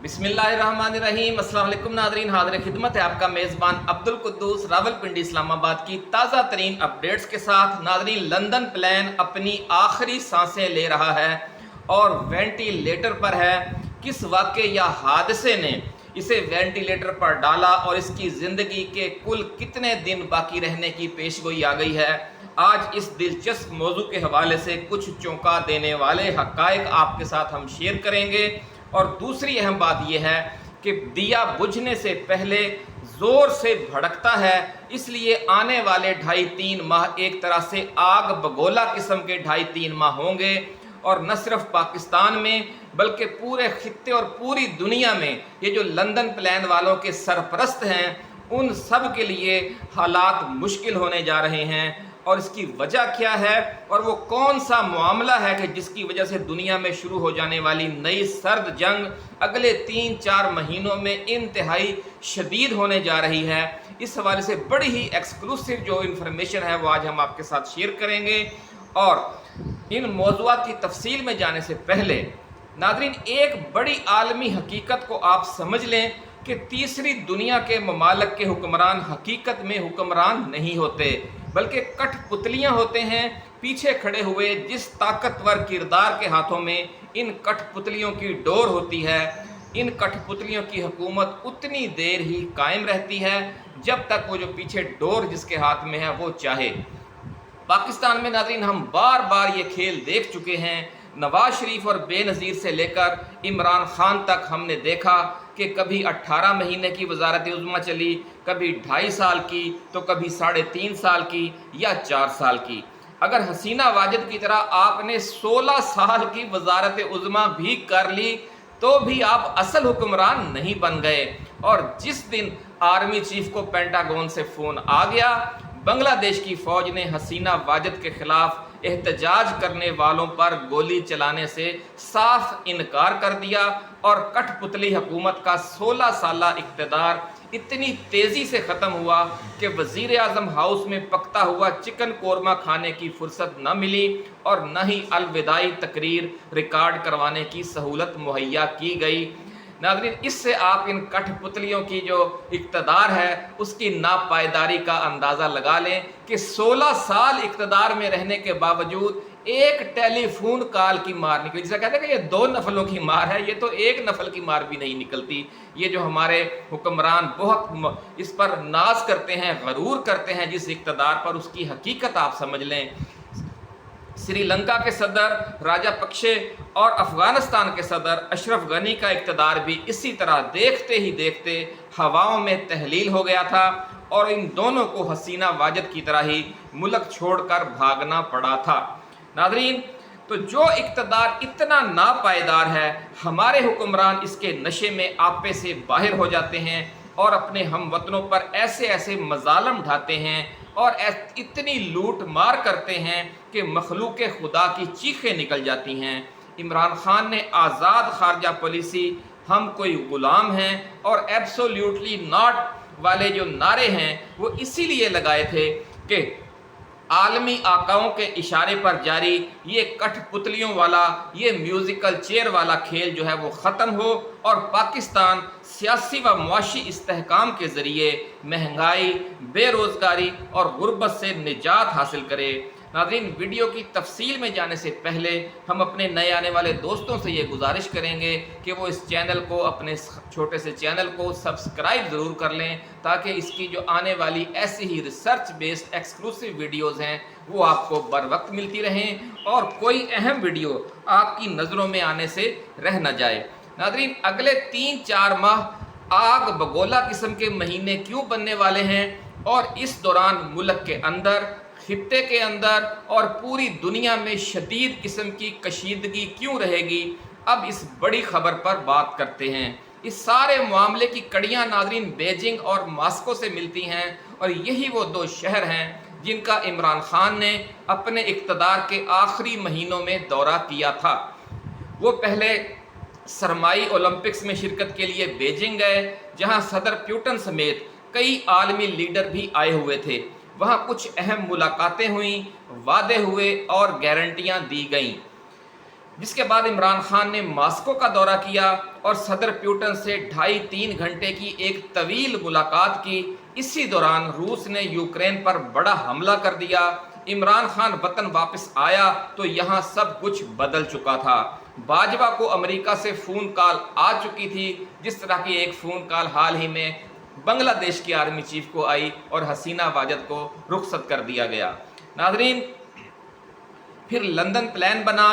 बिस्मिल्लाहिर्रहमानिर्रहीम। अस्सलाम वालेकुम नाज़रीन, हाज़िर खिदमत है आपका मेज़बान अब्दुल कुद्दूस रावलपिंडी इस्लामाबाद की ताज़ा तरीन अपडेट्स के साथ। नाज़रीन, लंदन प्लेन अपनी आखिरी सांसें ले रहा है और वेंटिलेटर पर है। किस वाक़े या हादसे ने इसे वेंटिलेटर पर डाला और इसकी ज़िंदगी के कुल कितने दिन बाकी रहने की पेशगोई आ गई है, आज इस दिलचस्प मौजू के हवाले से कुछ चौंका देने वाले हक़ाइक़ आपके साथ हम शेयर करेंगे। और दूसरी अहम बात यह है कि दिया बुझने से पहले ज़ोर से भड़कता है, इसलिए आने वाले 2.5-3 माह एक तरह से आग बगोला किस्म के 2.5-3 माह होंगे। और न सिर्फ पाकिस्तान में बल्कि पूरे खित्ते और पूरी दुनिया में ये जो लंदन प्लेन वालों के सरपरस्त हैं, उन सब के लिए हालात मुश्किल होने जा रहे हैं। और इसकी वजह क्या है और वो कौन सा मामला है कि जिसकी वजह से दुनिया में शुरू हो जाने वाली नई सर्द जंग अगले 3-4 महीनों में इंतहाई शदीद होने जा रही है। इस हवाले से बड़ी ही एक्सक्लूसिव जो इन्फॉर्मेशन है वो आज हम आपके साथ शेयर करेंगे। और इन मौज़ूआत की तफसील में जाने से पहले नाज़रीन, एक बड़ी आलमी हकीकत को आप समझ लें कि तीसरी दुनिया के ममालिक के हुक्मरान हकीकत में हुक्मरान नहीं होते, बल्कि कठपुतलियाँ होते हैं। पीछे खड़े हुए जिस ताकतवर किरदार के हाथों में इन कठपुतलियों की डोर होती है, इन कठपुतलियों की हुकूमत उतनी देर ही कायम रहती है जब तक वो जो पीछे डोर जिसके हाथ में है वो चाहे। पाकिस्तान में नाज़रीन, हम बार बार ये खेल देख चुके हैं। नवाज शरीफ और बेनज़ीर से लेकर इमरान खान तक हमने देखा कि कभी 18 महीने की वजारत उज़्मा चली, कभी 2.5 साल की, तो कभी 3.5 साल की या 4 साल की। अगर हसीना वाजिद की तरह आपने 16 साल की वजारत उज़्मा भी कर ली तो भी आप असल हुक्मरान नहीं बन गए। और जिस दिन आर्मी चीफ को पेंटागन से फ़ोन आ गया, बांग्लादेश की फ़ौज ने हसीना वाजिद के ख़िलाफ़ एहतजाज करने वालों पर गोली चलाने से साफ इनकार कर दिया और कठपुतली हुकूमत का 16 साला इक़्तिदार इतनी तेज़ी से ख़त्म हुआ कि वज़ीर आज़म हाउस में पकता हुआ चिकन कोरमा खाने की फुर्सत न मिली और न ही अलविदाई तकरीर रिकॉर्ड करवाने की सहूलत मुहैया की गई। नाज़रीन, इससे आप इन कठपुतलियों की जो इक़्तिदार है उसकी नापायदारी का अंदाज़ा लगा लें कि 16 साल इक़्तिदार में रहने के बावजूद एक टेलीफोन कॉल की मार निकली। जिसे कहते हैं कि ये 2 नफलों की मार है, ये तो एक नफल की मार भी नहीं निकलती। ये जो हमारे हुक्मरान बहुत इस पर नाज करते हैं, गरूर करते हैं जिस इक़्तिदार पर, उसकी हकीकत आप समझ लें। श्रीलंका के सदर राजापक्षे और अफ़गानिस्तान के सदर अशरफ गनी का इक़्तिदार भी इसी तरह देखते ही देखते हवाओं में तहलील हो गया था और इन दोनों को हसीना वाजिद की तरह ही मुल्क छोड़कर भागना पड़ा था। नाज़रीन, तो जो इक़्तिदार इतना नापायदार है, हमारे हुक्मरान इसके नशे में आपे से बाहर हो जाते हैं और अपने हम वतनों पर ऐसे ऐसे मजालम ढाते हैं और इतनी लूट मार करते हैं कि मखलूक खुदा की चीखें निकल जाती हैं। इमरान खान ने आज़ाद खारजा पॉलिसी, हम कोई ग़ुलाम हैं और एब्सोल्यूटली नॉट वाले जो नारे हैं वो इसीलिए लगाए थे कि आलमी आकाओं के इशारे पर जारी ये कठपुतलियों वाला, ये म्यूज़िकल चेयर वाला खेल जो है वो ख़त्म हो और पाकिस्तान सियासी व मुआशी इस्तेहकाम के ज़रिए महंगाई, बेरोज़गारी और गुर्बत से निजात हासिल करे। नाज़रीन, वीडियो की तफसील में जाने से पहले हम अपने नए आने वाले दोस्तों से ये गुजारिश करेंगे कि वो इस चैनल को, अपने छोटे से चैनल को सब्सक्राइब ज़रूर कर लें ताकि इसकी जो आने वाली ऐसी ही रिसर्च बेस्ड एक्सक्लूसिव वीडियोज़ हैं वो आपको बर वक्त मिलती रहें और कोई अहम वीडियो आपकी नज़रों में आने से रह न जाए। नाज़रीन, अगले 3-4 माह आग बगोला किस्म के महीने क्यों बनने वाले हैं और इस दौरान मुल्क के अंदर, खित्ते के अंदर और पूरी दुनिया में शदीद किस्म की कशीदगी क्यों रहेगी, अब इस बड़ी खबर पर बात करते हैं। इस सारे मामले की कड़ियाँ नाज़रीन बीजिंग और मॉस्को से मिलती हैं और यही वो 2 शहर हैं जिनका इमरान खान ने अपने इक़्तिदार के आखिरी महीनों में दौरा किया था। वो पहले सरमाई ओलंपिक्स में शिरकत के लिए बीजिंग गए, जहाँ सदर पुतिन समेत कई आलमी लीडर भी आए हुए थे। वहाँ कुछ अहम मुलाकातें हुईं, वादे हुए और गारंटियाँ दी गईं। जिसके बाद इमरान खान ने मॉस्को का दौरा किया और सदर पुतिन से 2.5-3 घंटे की एक तवील मुलाकात की। इसी दौरान रूस ने यूक्रेन पर बड़ा हमला कर दिया। इमरान खान वतन वापस आया तो यहाँ सब कुछ बदल चुका था। बाजवा को अमेरिका से फ़ोन कॉल आ चुकी थी, जिस तरह की एक फ़ोन कॉल हाल ही में बांग्लादेश की आर्मी चीफ को आई और हसीना वाजद को रुखसत कर दिया गया। नाज़रीन, फिर लंदन प्लान बना।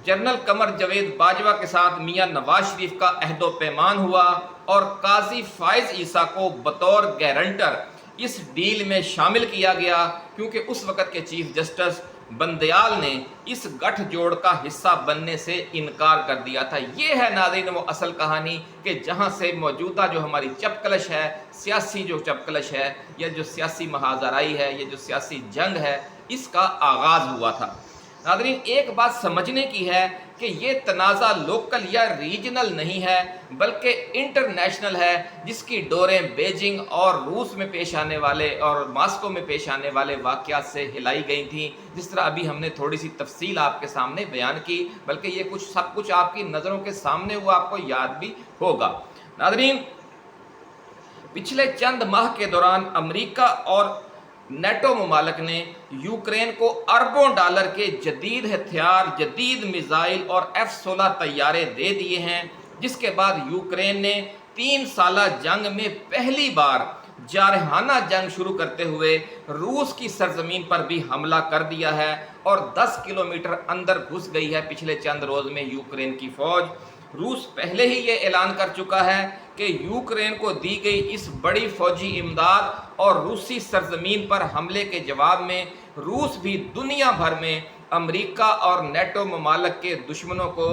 जनरल कमर जवेद बाजवा के साथ मियां नवाज शरीफ का अहदो पैमान हुआ और काजी फाइज ईसा को बतौर गारंटर इस डील में शामिल किया गया, क्योंकि उस वक़्त के चीफ जस्टिस बंदयाल ने इस गठजोड़ का हिस्सा बनने से इनकार कर दिया था। ये है नाज़रीन वो असल कहानी कि जहाँ से मौजूदा जो हमारी चपकलश है, सियासी जो चपकलश है, या जो सियासी महाजराई है, ये जो सियासी जंग है, इसका आगाज़ हुआ था। नाज़रीन, एक बात समझने की है कि ये तनाज़ा लोकल या रीजनल नहीं है बल्कि इंटरनेशनल है, जिसकी डोरें बीजिंग और रूस में पेश आने वाले और मॉस्को में पेश आने वाले वाक़यात से हिलाई गई थी। जिस तरह अभी हमने थोड़ी सी तफसील आपके सामने बयान की, बल्कि ये कुछ सब कुछ आपकी नज़रों के सामने हुआ, आपको याद भी होगा। नाज़रीन, पिछले चंद माह के दौरान अमेरिका और नेटो ममालिक ने यूक्रेन को अरबों डॉलर के जदीद हथियार, जदीद मिसाइल और F-16 तैयारे दे दिए हैं, जिसके बाद यूक्रेन ने 3 साला जंग में पहली बार जारहाना जंग शुरू करते हुए रूस की सरजमीन पर भी हमला कर दिया है और 10 किलोमीटर अंदर घुस गई है पिछले चंद रोज में यूक्रेन की फौज। रूस पहले ही ये ऐलान कर चुका है कि यूक्रेन को दी गई इस बड़ी फौजी इमदाद और रूसी सरजमीन पर हमले के जवाब में रूस भी दुनिया भर में अमेरिका और नेटो ममालिक के दुश्मनों को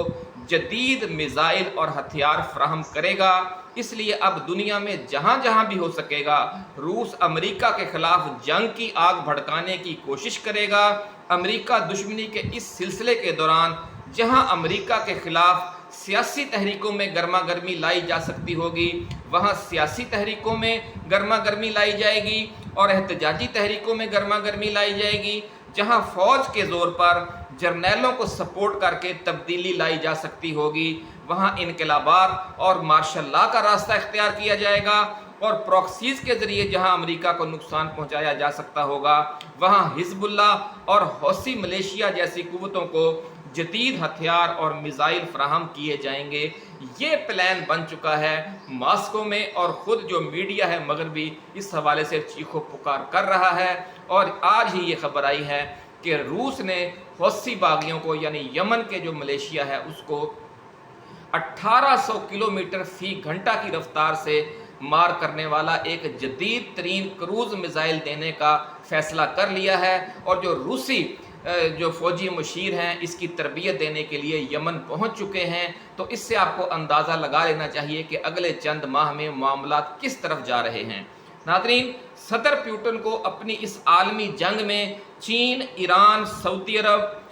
जदीद मिसाइल और हथियार फराहम करेगा। इसलिए अब दुनिया में जहाँ जहाँ भी हो सकेगा रूस अमेरिका के खिलाफ जंग की आग भड़काने की कोशिश करेगा। अमेरिका दुश्मनी के इस सिलसिले के दौरान जहाँ अमेरिका के खिलाफ सियासी तहरीकों में गर्मा गर्मी लाई जा सकती होगी, वहाँ सियासी तहरीकों में गर्मा गर्मी लाई जाएगी और एहतजाजी तहरीकों में गर्मा गर्मी लाई जाएगी। जहाँ फौज के ज़ोर पर जर्नैलों को सपोर्ट करके तब्दीली लाई जा सकती होगी, वहाँ इनकलाबात और मार्शल लॉ का रास्ता इख्तियार किया जाएगा और प्रॉक्सीज़ के ज़रिए जहाँ अमेरिका को नुकसान पहुँचाया जा सकता होगा, वहाँ हिजबुल्लाह और हौसी मलेशिया जैसी कुव्वतों को जदीद हथियार और मिसाइल फराहम किए जाएंगे। ये प्लान बन चुका है मॉस्को में और ख़ुद जो मीडिया है मगरबी इस हवाले से चीखो पुकार कर रहा है। और आज ही ये खबर आई है कि रूस ने हौसी बागियों को यानी यमन के जो मलेशिया है उसको 1800 किलोमीटर फी घंटा की रफ्तार से मार करने वाला एक जदीद तरीन क्रूज़ मिसाइल देने का फ़ैसला कर लिया है। और जो रूसी जो फ़ौजी मुशीर हैं इसकी तरबियत देने के लिए यमन पहुंच चुके हैं। तो इससे आपको अंदाज़ा लगा लेना चाहिए कि अगले चंद माह में मामलात किस तरफ जा रहे हैं। नाज़रीन, सदर पुतिन को अपनी इस आलमी जंग में चीन, ईरान, सऊदी अरब,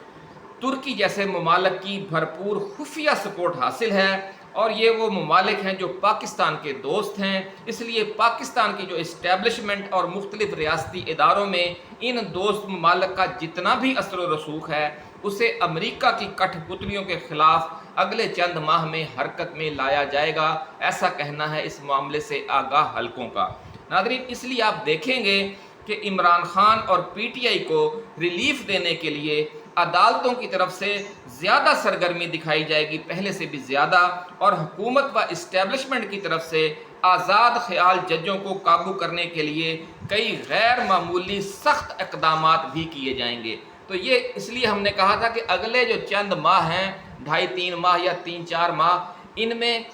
तुर्की जैसे ममालिक की भरपूर खुफिया सपोर्ट हासिल है और ये वो ममालिक हैं जो पाकिस्तान के दोस्त हैं। इसलिए पाकिस्तान की जो इस्टेब्लिशमेंट और मुख्तलिफ रियासती इदारों में इन दोस्त ममालिक का जितना भी असर व रसूख है उसे अमेरिका की कठपुतलियों के ख़िलाफ़ अगले चंद माह में हरकत में लाया जाएगा, ऐसा कहना है इस मामले से आगाह हलकों का। नाज़रीन, इसलिए आप देखेंगे कि इमरान खान और पीटीआई को रिलीफ देने के लिए अदालतों की तरफ से ज़्यादा सरगर्मी दिखाई जाएगी, पहले से भी ज़्यादा, और हुकूमत व इस्टेब्लिशमेंट की तरफ से आज़ाद ख्याल जजों को काबू करने के लिए कई गैर मामूली सख्त इक़दामात भी किए जाएंगे। तो ये इसलिए हमने कहा था कि अगले जो चंद माह हैं, 2.5-3 माह या 3-4 माह, इनमें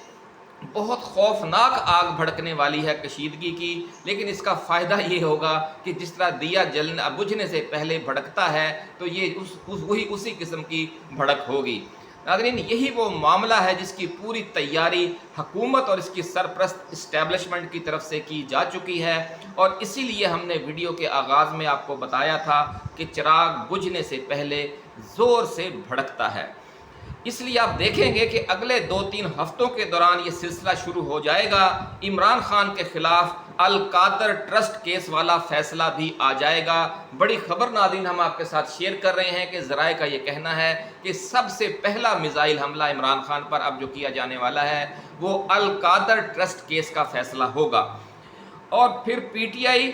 बहुत खौफनाक आग भड़कने वाली है कशीदगी की। लेकिन इसका फ़ायदा ये होगा कि जिस तरह दिया जलने बुझने से पहले भड़कता है तो ये वही उसी किस्म की भड़क होगी। नाज़रीन, यही वो मामला है जिसकी पूरी तैयारी हुकूमत और इसकी सरप्रस्त इस्टेब्लिशमेंट की तरफ से की जा चुकी है और इसीलिए हमने वीडियो के आगाज़ में आपको बताया था कि चिराग बुझने से पहले ज़ोर से भड़कता है। इसलिए आप देखेंगे कि अगले 2-3 हफ्तों के दौरान ये सिलसिला शुरू हो जाएगा। इमरान खान के ख़िलाफ़ अलकादर ट्रस्ट केस वाला फैसला भी आ जाएगा। बड़ी खबर नाज़रीन हम आपके साथ शेयर कर रहे हैं कि ज़राए का ये कहना है कि सबसे पहला मिसाइल हमला इमरान खान पर अब जो किया जाने वाला है वो अलकादर ट्रस्ट केस का फैसला होगा। और फिर पीटीआई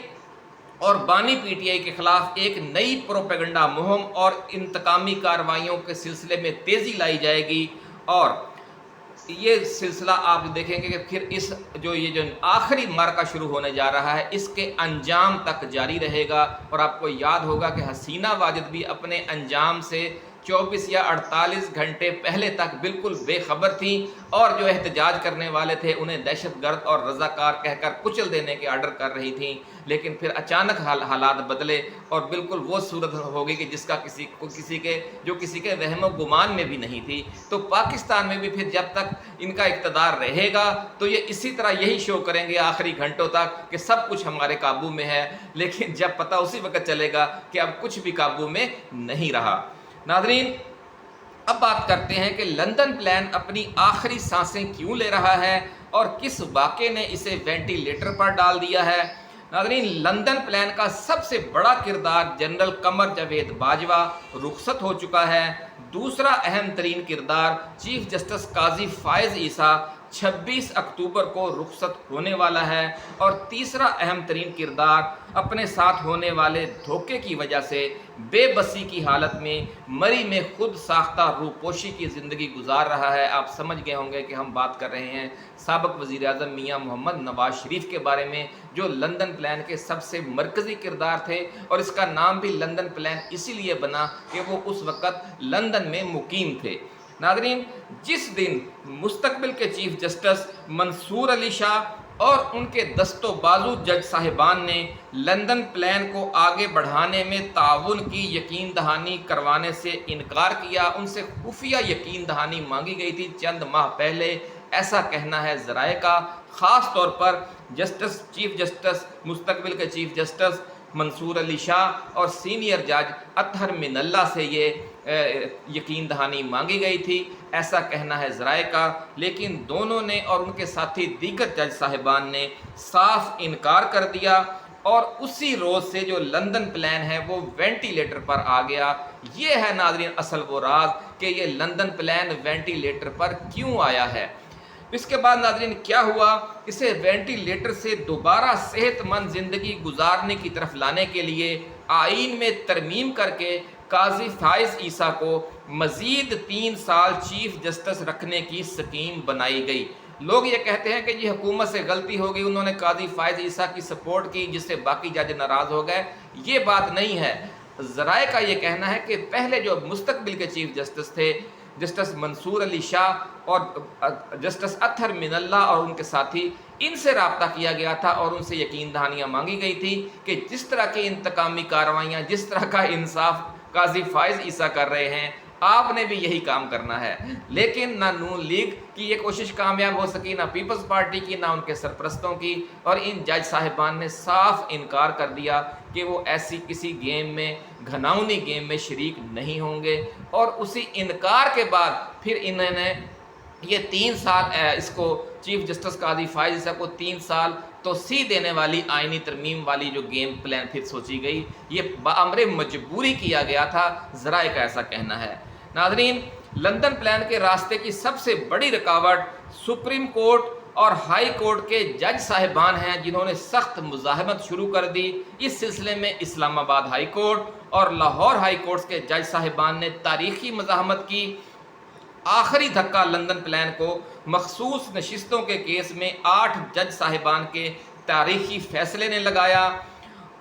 और बानी पीटीआई के खिलाफ एक नई प्रोपेगेंडा मुहिम और इंतकामी कार्रवाइयों के सिलसिले में तेज़ी लाई जाएगी। और ये सिलसिला आप देखेंगे कि फिर इस जो आखिरी मार्का शुरू होने जा रहा है इसके अंजाम तक जारी रहेगा। और आपको याद होगा कि हसीना वाजिद भी अपने अंजाम से 24 या 48 घंटे पहले तक बिल्कुल बेखबर थी और जो एहतजाज करने वाले थे उन्हें दहशतगर्द और रज़ाकार कहकर कुचल देने के आर्डर कर रही थी। लेकिन फिर अचानक हालात बदले और बिल्कुल वो सूरत हो गई कि जिसका किसी के वहम गुमान में भी नहीं थी। तो पाकिस्तान में भी फिर जब तक इनका इक़्तिदार रहेगा तो ये इसी तरह यही शो करेंगे आखिरी घंटों तक कि सब कुछ हमारे काबू में है, लेकिन जब पता उसी वक्त चलेगा कि अब कुछ भी काबू में नहीं रहा। नाज़रीन, अब बात करते हैं कि लंदन प्लान अपनी आखिरी सांसें क्यों ले रहा है और किस वाक़े ने इसे वेंटिलेटर पर डाल दिया है। नाज़रीन, लंदन प्लान का सबसे बड़ा किरदार जनरल कमर जावेद बाजवा रुखसत हो चुका है। दूसरा अहम तरीन किरदार चीफ जस्टिस काजी फायज़ ईसा 26 अक्टूबर को रुखसत होने वाला है। और तीसरा अहम तरीन किरदार अपने साथ होने वाले धोखे की वजह से बेबसी की हालत में मरी में खुद साख्ता रूपोशी की ज़िंदगी गुजार रहा है। आप समझ गए होंगे कि हम बात कर रहे हैं साबिक वज़ीर आज़म मियाँ मोहम्मद नवाज शरीफ के बारे में, जो लंदन प्लान के सबसे मरकज़ी किरदार थे। और इसका नाम भी लंदन प्लान इसीलिए बना कि वो उस वक़्त लंदन में मुकीम थे। नाज़रीन, जिस दिन मुस्तकबिल के चीफ जस्टिस मंसूर अली शाह और उनके दस्तों बाजू जज साहिबान ने लंदन प्लान को आगे बढ़ाने में ताउन की यकीन दहानी करवाने से इनकार किया, उनसे खुफिया यकीन दहानी मांगी गई थी चंद माह पहले, ऐसा कहना है ज़राए का। ख़ास तौर पर चीफ जस्टिस मुस्तकबिल के चीफ जस्टिस मंसूर अली शाह और सीनियर जज अतहर मिनल्ला से ये यकीन दहानी मांगी गई थी, ऐसा कहना है ज़राए का। लेकिन दोनों ने और उनके साथी दीगर जज साहिबान ने साफ इनकार कर दिया और उसी रोज़ से जो लंदन प्लान है वो वेंटिलेटर पर आ गया। ये है नाज़रीन असल वो राज कि ये लंदन प्लान वेंटिलेटर पर क्यों आया है। इसके बाद नाज़रीन क्या हुआ, इसे वेंटिलेटर से दोबारा सेहतमंद ज़िंदगी गुजारने की तरफ लाने के लिए आइन में तरमीम करके काजी फायज़ ईसा को मज़ीद 3 साल चीफ जस्टिस रखने की स्कीम बनाई गई। लोग ये कहते हैं कि जी हुकूमत से गलती हो गई, उन्होंने काजी फायज़ ईसा की सपोर्ट की जिससे बाकी जज नाराज़ हो गए। ये बात नहीं है। ज़राए का ये कहना है कि पहले जो मुस्तकबिल के चीफ जस्टिस थे जस्टिस मंसूर अली शाह और जस्टिस अतहर मिनल्ला और उनके साथी, इनसे रब्ता किया गया था और उनसे यकीन दहानियाँ मांगी गई थी कि जिस तरह की इंतकामी कार्रवाइयाँ, जिस तरह का इंसाफ काजी फायज़ ईसा कर रहे हैं, आपने भी यही काम करना है। लेकिन ना नून लीग की ये कोशिश कामयाब हो सकी, ना पीपल्स पार्टी की, ना उनके सरपरस्तों की। और इन जज साहिबान ने साफ इनकार कर दिया कि वो ऐसी किसी गेम में, घनाउनी गेम में शरीक नहीं होंगे। और उसी इनकार के बाद फिर इन्होंने ये 3 साल इसको चीफ जस्टिस काजी फायज़ ईसा को 3 साल तोसी देने वाली आइनी तरमीम वाली जो गेम प्लान फिर सोची गई, ये बाअमरे मजबूरी किया गया था, ज़राए का ऐसा कहना है। नाज़रीन, लंदन प्लान के रास्ते की सबसे बड़ी रुकावट सुप्रीम कोर्ट और हाई कोर्ट के जज साहिबान हैं, जिन्होंने सख्त मुज़ाहमत शुरू कर दी। इस सिलसिले में इस्लामाबाद हाई कोर्ट और लाहौर हाई कोर्ट के जज साहिबान ने तारीखी मुज़ाहमत की। आखिरी धक्का लंदन प्लान को मखसूस नशिस्तों के केस में 8 जज साहिबान के तारीखी फैसले ने लगाया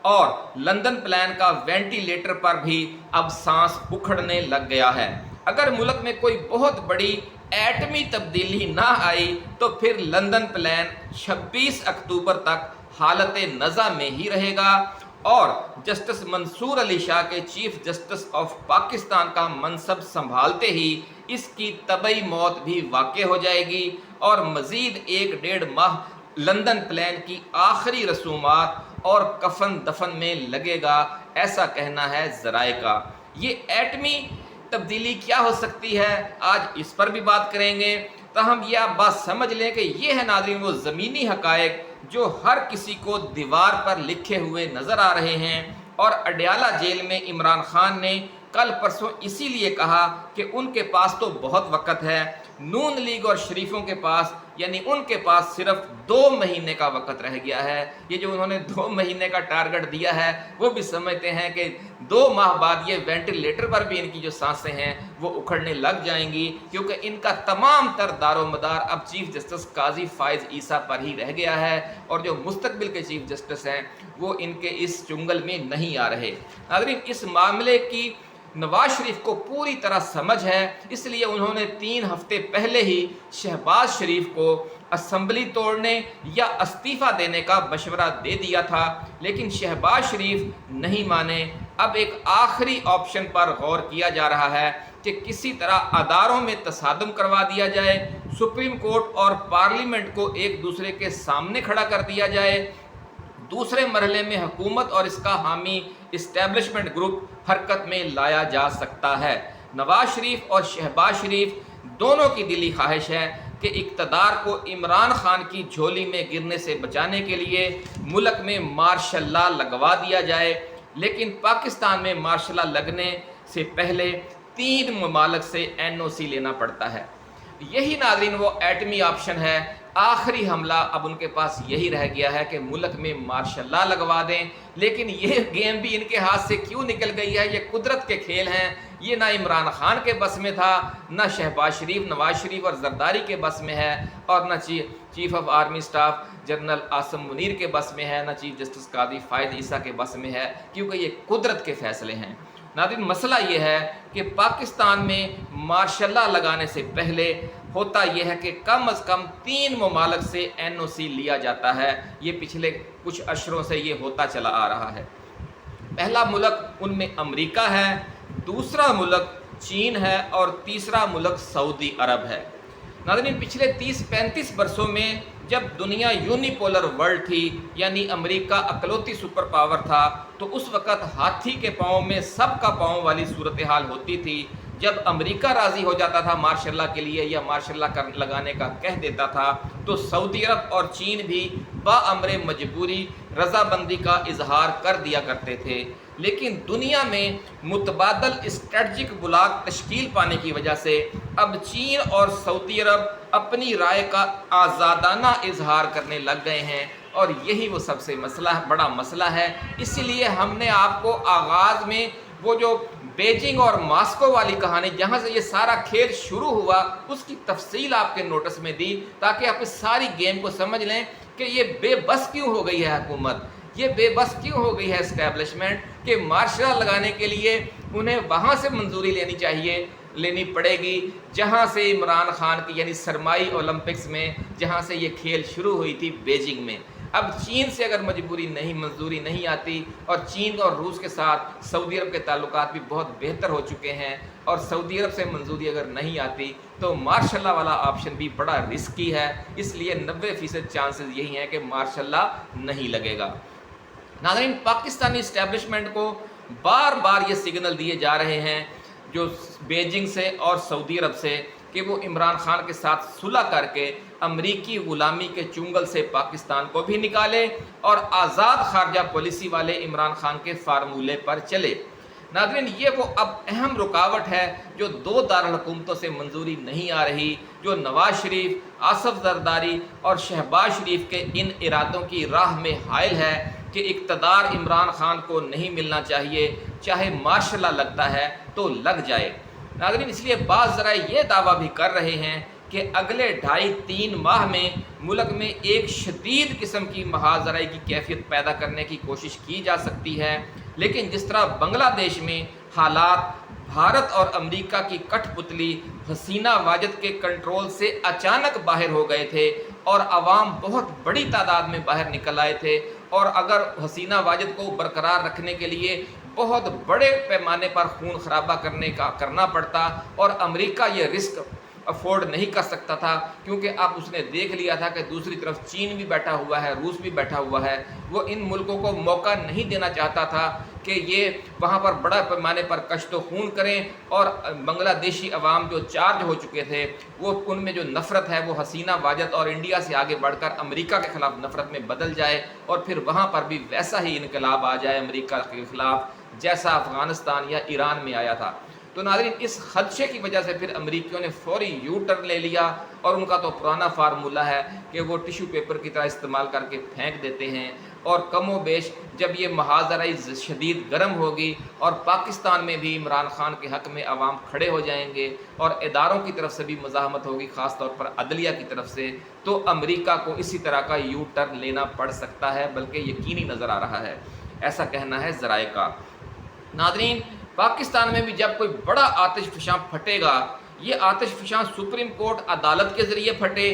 और लंदन प्लान का वेंटिलेटर पर भी अब सांस उखड़ने लग गया है। अगर मुल्क में कोई बहुत बड़ी एटमी तब्दीली ना आई तो फिर लंदन प्लान 26 अक्टूबर तक हालत नज़ा में ही रहेगा और जस्टिस मंसूर अली शाह के चीफ जस्टिस ऑफ पाकिस्तान का मनसब संभालते ही इसकी तबई मौत भी वाक़ हो जाएगी और मज़ीद 1-1.5 माह लंदन प्लान की आखिरी रसूमात और कफन दफन में लगेगा, ऐसा कहना है ज़राए का। ये एटमी तब्दीली क्या हो सकती है, आज इस पर भी बात करेंगे। ताहम ये आप बात समझ लें कि ये है नाज़रीन वो ज़मीनी हक़ाइक़ जो हर किसी को दीवार पर लिखे हुए नज़र आ रहे हैं। और अडयाला जेल में इमरान खान ने कल परसों इसीलिए कहा कि उनके पास तो बहुत वक्त है, नून लीग और शरीफों के पास यानी उनके पास सिर्फ 2 महीने का वक्त रह गया है। ये जो उन्होंने 2 महीने का टारगेट दिया है वो भी समझते हैं कि 2 माह बाद ये वेंटिलेटर पर भी इनकी जो सांसें हैं वो उखड़ने लग जाएंगी, क्योंकि इनका तमाम तर दारोमदार अब चीफ जस्टिस काजी फायज़ ईसा पर ही रह गया है और जो मुस्तकबिल के चीफ जस्टिस हैं वो इनके इस चुंगल में नहीं आ रहे। नाज़रीन, इस मामले की नवाज शरीफ को पूरी तरह समझ है, इसलिए उन्होंने 3 हफ्ते पहले ही शहबाज शरीफ को असम्बली तोड़ने या इस्तीफ़ा देने का मशवरा दे दिया था, लेकिन शहबाज शरीफ नहीं माने। अब एक आखिरी ऑप्शन पर गौर किया जा रहा है कि किसी तरह अदारों में तसादुम करवा दिया जाए, सुप्रीम कोर्ट और पार्लियामेंट को एक दूसरे के सामने खड़ा कर दिया जाए। दूसरे मरहले में हुकूमत और इसका हामी इस्टेब्लिशमेंट ग्रुप हरकत में लाया जा सकता है। नवाज शरीफ और शहबाज शरीफ दोनों की दिली ख्वाहिश है कि इक़्तिदार को इमरान खान की झोली में गिरने से बचाने के लिए मुल्क में मार्शल लॉ लगवा दिया जाए, लेकिन पाकिस्तान में मार्शल लॉ लगने से पहले 3 ममालिक से NOC लेना पड़ता है। यही नाज़रीन वो एटमी ऑप्शन है, आखिरी हमला अब उनके पास यही रह गया है कि मुल्क में मार्शल लॉ लगवा दें। लेकिन ये गेम भी इनके हाथ से क्यों निकल गई है? ये कुदरत के खेल हैं, ये ना इमरान खान के बस में था, ना शहबाज शरीफ, नवाज शरीफ और जरदारी के बस में है, और ना chief of army staff general Asim Munir के बस में है, ना चीफ जस्टिस काजी फायद ईसा के बस में है, क्योंकि ये कुदरत के फैसले हैं। नाज़रीन, मसला ये है कि पाकिस्तान में मार्शल लॉ लगाने से पहले होता यह है कि कम अज़ कम 3 ममालिक से NOC लिया जाता है। ये पिछले कुछ अशरों से ये होता चला आ रहा है। पहला मुल्क उनमें अमेरिका है, दूसरा मुल्क चीन है और तीसरा मुल्क सऊदी अरब है। नाज़रीन, पिछले 30-35 बरसों में जब दुनिया यूनिपोलर वर्ल्ड थी, यानी अमेरिका अकलौती सुपर पावर था, तो उस वक़्त हाथी के पाँव में सबका पाँव वाली सूरत हाल होती थी। जब अमेरिका राज़ी हो जाता था मार्शल लॉ के लिए या मार्शल लॉ लगाने का कह देता था, तो सऊदी अरब और चीन भी बाअमरे मजबूरी रज़ाबंदी का इजहार कर दिया करते थे। लेकिन दुनिया में मुतबादल स्ट्रेटजिक ब्लॉक तश्कील पाने की वजह से अब चीन और सऊदी अरब अपनी राय का आज़ादाना इजहार करने लग गए हैं, और यही वो सबसे बड़ा मसला है। इसीलिए हमने आपको आगाज़ में वो जो बेजिंग और मॉस्को वाली कहानी जहाँ से ये सारा खेल शुरू हुआ उसकी तफसील आपके नोटिस में दी, ताकि आप इस सारी गेम को समझ लें कि ये बेबस क्यों हो गई है हुकूमत, ये बेबस क्यों हो गई है इस्टेब्लिशमेंट कि मार्शल लॉ लगाने के लिए उन्हें वहाँ से मंजूरी लेनी पड़ेगी जहाँ से इमरान खान की यानी सरमाई ओलंपिक्स में जहाँ से ये खेल शुरू हुई थी बेजिंग में। अब चीन से अगर मंजूरी नहीं आती, और चीन और रूस के साथ सऊदी अरब के ताल्लुकात भी बहुत बेहतर हो चुके हैं, और सऊदी अरब से मंजूरी अगर नहीं आती तो मार्शल लॉ वाला ऑप्शन भी बड़ा रिस्की है। इसलिए 90% चांसेस यही हैं कि मार्शल लॉ नहीं लगेगा। नाज़रीन, पाकिस्तानी इस्टेब्लिशमेंट को बार बार ये सिग्नल दिए जा रहे हैं जो बेजिंग से और सऊदी अरब से कि वो इमरान खान के साथ सुलह करके अमरीकी ग़ुलामी के चुंगल से पाकिस्तान को भी निकाले और आज़ाद खारजा पॉलिसी वाले इमरान खान के फार्मूले पर चले। नाज़रीन, ये वो अब अहम रुकावट है जो 2 दारुल हुकूमतों से मंजूरी नहीं आ रही, जो नवाज शरीफ, आसफ जरदारी और शहबाज शरीफ के इन इरादों की राह में हायल है कि इक़्तिदार इमरान खान को नहीं मिलना चाहिए, चाहे मार्शल लॉ लगता है तो लग जाए। नाज़रीन, इसलिए बाज़ ज़रा ये दावा भी कर रहे हैं कि अगले 2.5-3 माह में मुल्क में एक शदीद किस्म की महाजराई की कैफियत पैदा करने की कोशिश की जा सकती है। लेकिन जिस तरह बांग्लादेश में हालात भारत और अमेरिका की कठपुतली हसीना वाजिद के कंट्रोल से अचानक बाहर हो गए थे और आवाम बहुत बड़ी तादाद में बाहर निकल आए थे, और अगर हसीना वाजिद को बरकरार रखने के लिए बहुत बड़े पैमाने पर खून खराबा करना पड़ता और अमेरिका ये रिस्क افورڈ نہیں کر سکتا تھا، کیونکہ اب اس نے دیکھ لیا تھا کہ دوسری طرف چین بھی بیٹھا ہوا ہے، روس بھی بیٹھا ہوا ہے۔ وہ ان ملکوں کو موقع نہیں دینا چاہتا تھا کہ یہ وہاں پر بڑا پیمانے پر کشت و خون کریں، اور بنگلہ دیشی عوام جو چارج ہو چکے تھے، وہ ان میں جو نفرت ہے وہ حسینہ واجد اور انڈیا سے آگے بڑھ کر امریکہ کے خلاف نفرت میں بدل جائے، اور پھر وہاں پر بھی ویسا ہی انقلاب آ جائے امریکہ کے خلاف جیسا افغانستان یا ایران میں آیا تھا۔ تو ناظرین، اس خدشے کی وجہ سے پھر امریکیوں نے فوری یو ٹرن لے لیا، اور ان کا تو پرانا فارمولہ ہے کہ وہ ٹیشو پیپر کی طرح استعمال کر کے پھینک دیتے ہیں، اور کم و بیش جب یہ محاذرہ شدید گرم ہوگی اور پاکستان میں بھی عمران خان کے حق میں عوام کھڑے ہو جائیں گے اور اداروں کی طرف سے بھی مزاحمت ہوگی، خاص طور پر عدلیہ کی طرف سے، تو امریکہ کو اسی طرح کا یو ٹرن لینا پڑ سکتا ہے، بلکہ یقینی نظر آ رہا ہے، ایسا کہنا ہے ذرائع کا۔ ناظرین، پاکستان میں بھی جب کوئی بڑا آتش فشاں پھٹے گا، یہ آتش فشاں سپریم کورٹ عدالت کے ذریعے پھٹے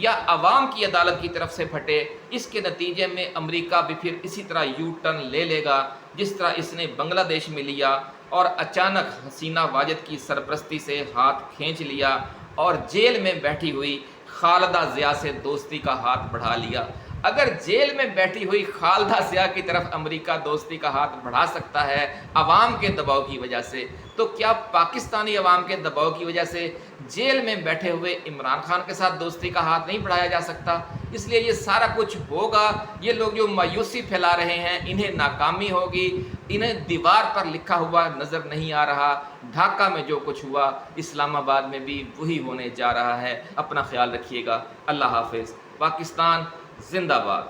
یا عوام کی عدالت کی طرف سے پھٹے، اس کے نتیجے میں امریکہ بھی پھر اسی طرح یو ٹرن لے لے گا جس طرح اس نے بنگلہ دیش میں لیا، اور اچانک حسینہ واجد کی سرپرستی سے ہاتھ کھینچ لیا اور جیل میں بیٹھی ہوئی خالدہ ضیاء سے دوستی کا ہاتھ بڑھا لیا۔ اگر جیل میں بیٹھی ہوئی خالدہ ضیاء کی طرف امریکہ دوستی کا ہاتھ بڑھا سکتا ہے عوام کے دباؤ کی وجہ سے، تو کیا پاکستانی عوام کے دباؤ کی وجہ سے جیل میں بیٹھے ہوئے عمران خان کے ساتھ دوستی کا ہاتھ نہیں بڑھایا جا سکتا؟ اس لیے یہ سارا کچھ ہوگا۔ یہ لوگ جو مایوسی پھیلا رہے ہیں، انہیں ناکامی ہوگی، انہیں دیوار پر لکھا ہوا نظر نہیں آ رہا۔ ڈھاکہ میں جو کچھ ہوا، اسلام آباد میں بھی وہی ہونے جا رہا ہے۔ اپنا خیال رکھیے گا۔ اللہ حافظ۔ پاکستان زندہ باد۔